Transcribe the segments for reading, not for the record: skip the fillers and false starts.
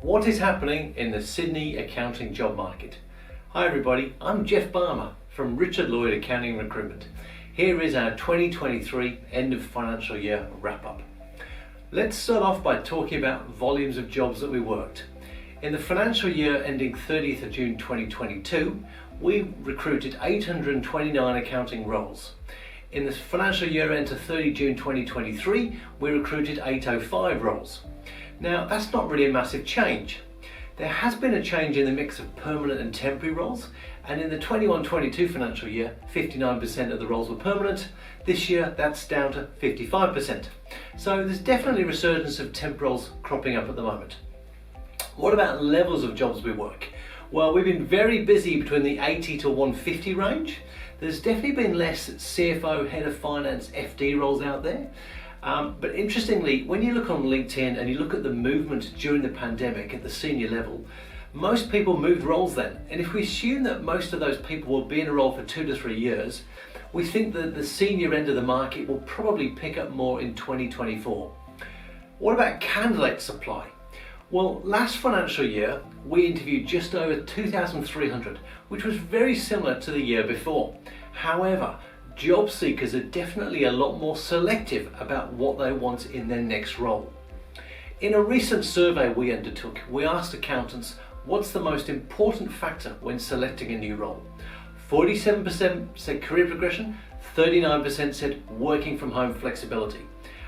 What is happening in the Sydney accounting job market? Hi everybody, I'm Jeff Barmer from Lloyd Accounting Recruitment. Here is our 2023 end of financial year wrap up. Let's start off by talking about volumes of jobs that we worked. In the financial year ending 30th of June 2022, we recruited 829 accounting roles. In the financial year end to 30 June 2023, we recruited 805 roles. Now, that's not really a massive change. There has been a change in the mix of permanent and temporary roles, and in the 21-22 financial year, 59% of the roles were permanent. This year, that's down to 55%. So there's definitely a resurgence of temp roles cropping up at the moment. What about levels of jobs we work? Well, we've been very busy between the 80 to 150 range. There's definitely been less CFO, head of finance, FD roles out there. But interestingly, when you look on LinkedIn and you look at the movement during the pandemic at the senior level, most people moved roles then. And if we assume that most of those people will be in a role for 2 to 3 years, we think that the senior end of the market will probably pick up more in 2024. What about candidate supply? Well, last financial year, we interviewed just over 2,300, which was very similar to the year before. However, job seekers are definitely a lot more selective about what they want in their next role. In a recent survey we undertook, we asked accountants what's the most important factor when selecting a new role. 47% said career progression, 39% said working from home flexibility.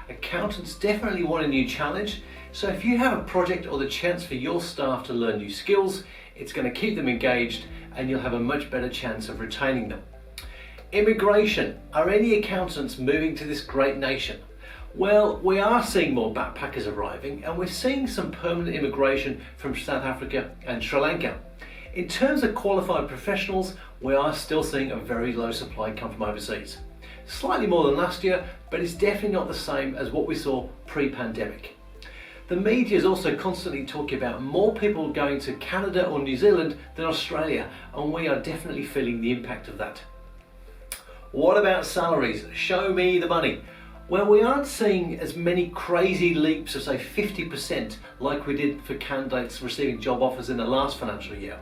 Accountants definitely want a new challenge, so if you have a project or the chance for your staff to learn new skills, it's going to keep them engaged and you'll have a much better chance of retaining them. Immigration. Are any accountants moving to this great nation? Well, we are seeing more backpackers arriving, and we're seeing some permanent immigration from South Africa and Sri Lanka. In terms of qualified professionals, we are still seeing a very low supply come from overseas. Slightly more than last year, but it's definitely not the same as what we saw pre-pandemic. The media is also constantly talking about more people going to Canada or New Zealand than Australia, and we are definitely feeling the impact of that. What about salaries? Show me the money. Well, we aren't seeing as many crazy leaps of say 50% like we did for candidates receiving job offers in the last financial year.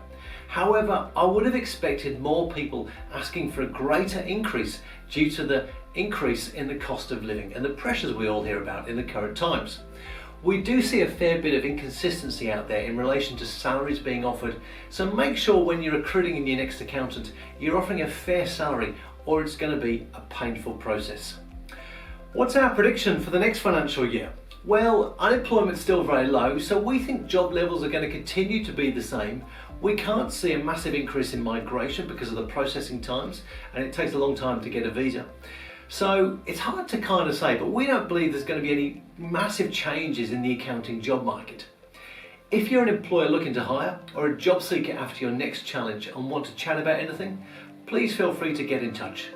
However, I would have expected more people asking for a greater increase due to the increase in the cost of living and the pressures we all hear about in the current times. We do see a fair bit of inconsistency out there in relation to salaries being offered, so make sure when you're recruiting in your next accountant, you're offering a fair salary or it's going to be a painful process. What's our prediction for the next financial year? Well, unemployment's still very low, so we think job levels are going to continue to be the same. We can't see a massive increase in migration because of the processing times, and it takes a long time to get a visa. So it's hard to kind of say, but we don't believe there's going to be any massive changes in the accounting job market. If you're an employer looking to hire or a job seeker after your next challenge and want to chat about anything, please feel free to get in touch.